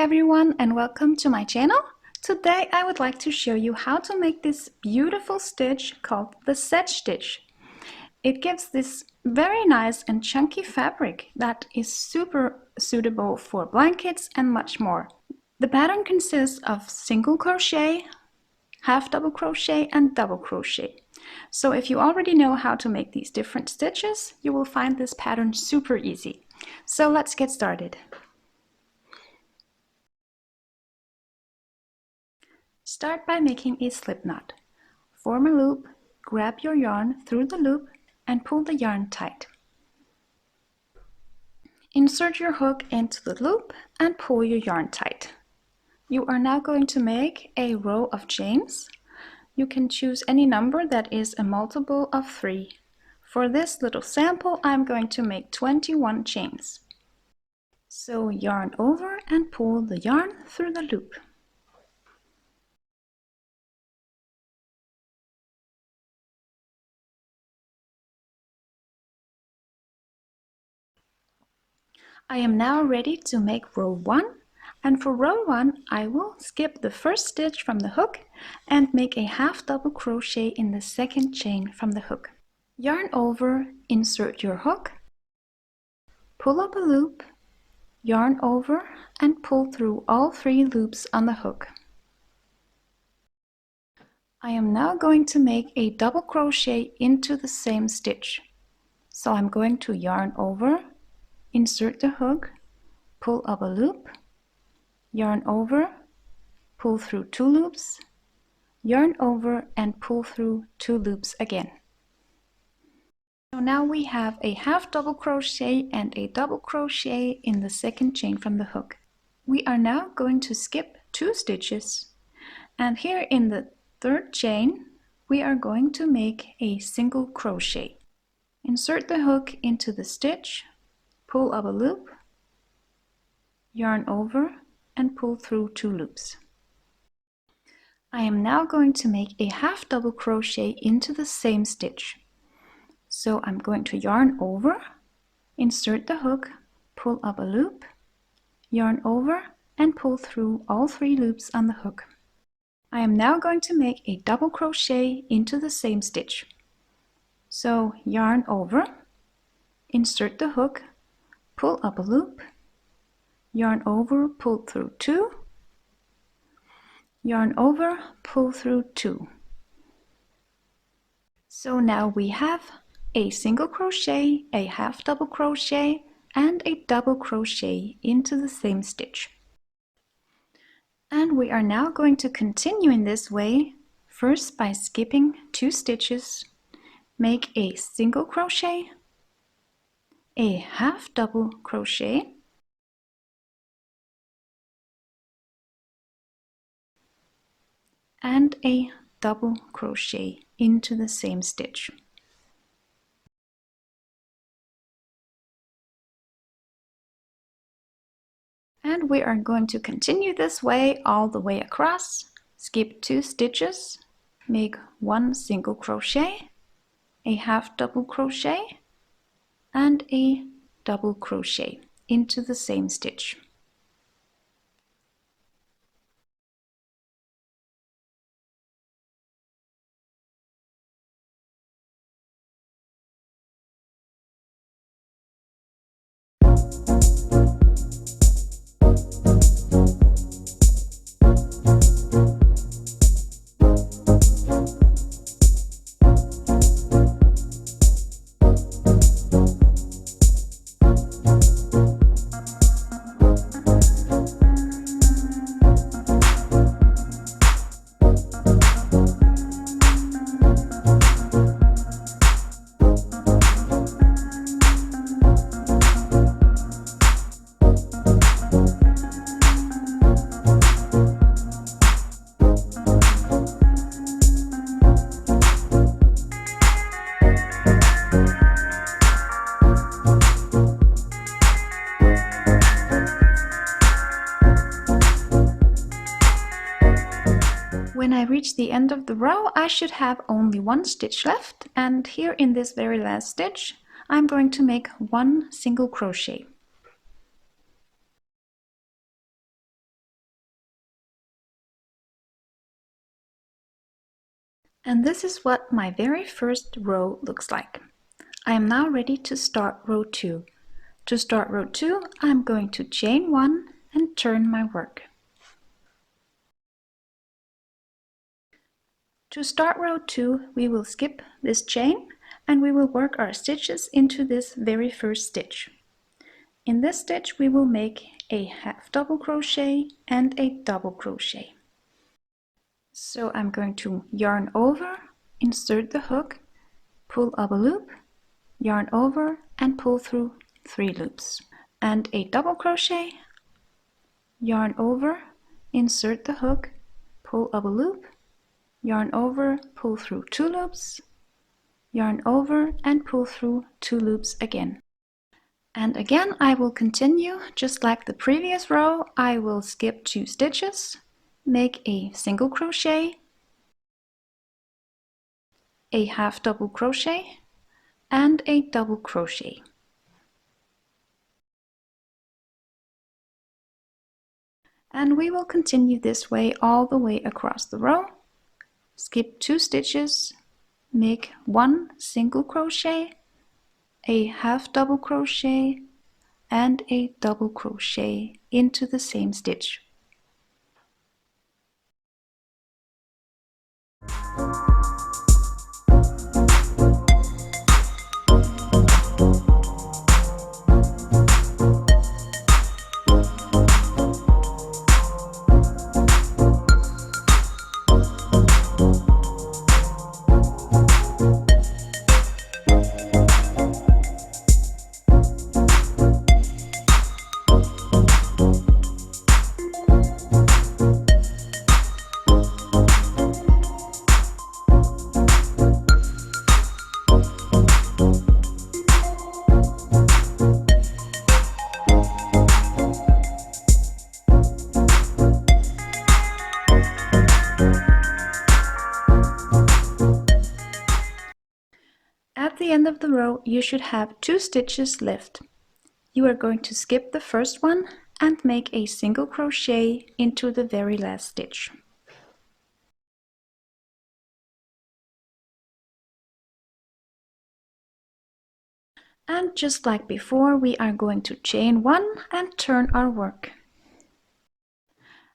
everyone and welcome to my channel. Today I would like to show you how to make this beautiful stitch called the Sedge Stitch. It gives this very nice and chunky fabric that is super suitable for blankets and much more. The pattern consists of single crochet, half double crochet and double crochet. So if you already know how to make these different stitches, you will find this pattern super easy. So let's get started. Start by making a slip knot. Form a loop, grab your yarn through the loop and pull the yarn tight. Insert your hook into the loop and pull your yarn tight. You are now going to make a row of chains. You can choose any number that is a multiple of 3. For this little sample, I'm going to make 21 chains. So yarn over and pull the yarn through the loop. I am now ready to make row 1, and for row 1 I will skip the first stitch from the hook and make a half double crochet in the second chain from the hook. Yarn over, insert your hook, pull up a loop, yarn over and pull through all 3 loops on the hook. I am now going to make a double crochet into the same stitch. So I'm going to yarn over, insert the hook, pull up a loop, yarn over, pull through 2 loops, yarn over and pull through 2 loops again. So now we have a half double crochet and a double crochet in the second chain from the hook. We are now going to skip 2 stitches, and here in the third chain we are going to make a single crochet. Insert the hook into the stitch, pull up a loop, yarn over and pull through 2 loops. I am now going to make a half double crochet into the same stitch. So I'm going to yarn over, insert the hook, pull up a loop, yarn over and pull through all 3 loops on the hook. I am now going to make a double crochet into the same stitch. So yarn over, insert the hook, pull up a loop, yarn over, pull through 2, yarn over, pull through 2. So now we have a single crochet, a half double crochet and a double crochet into the same stitch. And we are now going to continue in this way, first by skipping 2 stitches, make a single crochet, a half double crochet, and a double crochet into the same stitch. And we are going to continue this way all the way across. Skip 2 stitches, make 1 single crochet, a half double crochet, and a double crochet into the same stitch. When I reach the end of the row, I should have only 1 stitch left, and here in this very last stitch, I'm going to make 1 single crochet. And this is what my very first row looks like. I am now ready to start row 2. To start row 2, I'm going to chain 1 and turn my work. To start row 2, we will skip this chain and we will work our stitches into this very first stitch. In this stitch we will make a half double crochet and a double crochet. So I'm going to yarn over, insert the hook, pull up a loop, yarn over and pull through 3 loops, and a double crochet, yarn over, insert the hook, pull up a loop, yarn over, pull through 2 loops, yarn over and pull through 2 loops again. And again I will continue just like the previous row. I will skip 2 stitches, make a single crochet, a half double crochet and a double crochet. And we will continue this way all the way across the row. Skip 2 stitches, make 1 single crochet, a half double crochet and a double crochet into the same stitch. At the end of the row, you should have 2 stitches left. You are going to skip the first one and make a single crochet into the very last stitch. And just like before, we are going to chain 1 and turn our work.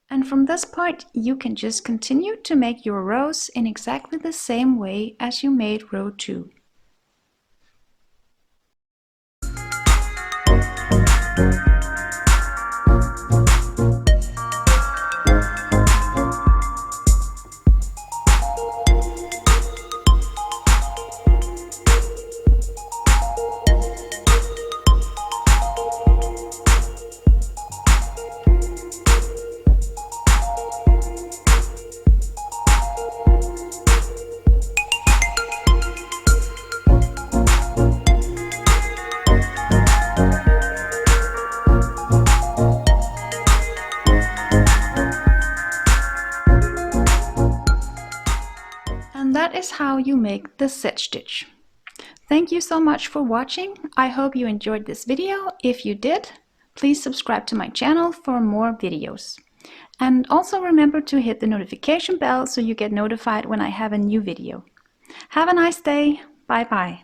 And from this point, you can just continue to make your rows in exactly the same way as you made row 2. And that is how you make the sedge stitch. Thank you so much for watching. I hope you enjoyed this video. If you did, please subscribe to my channel for more videos. And also remember to hit the notification bell so you get notified when I have a new video. Have a nice day. Bye bye.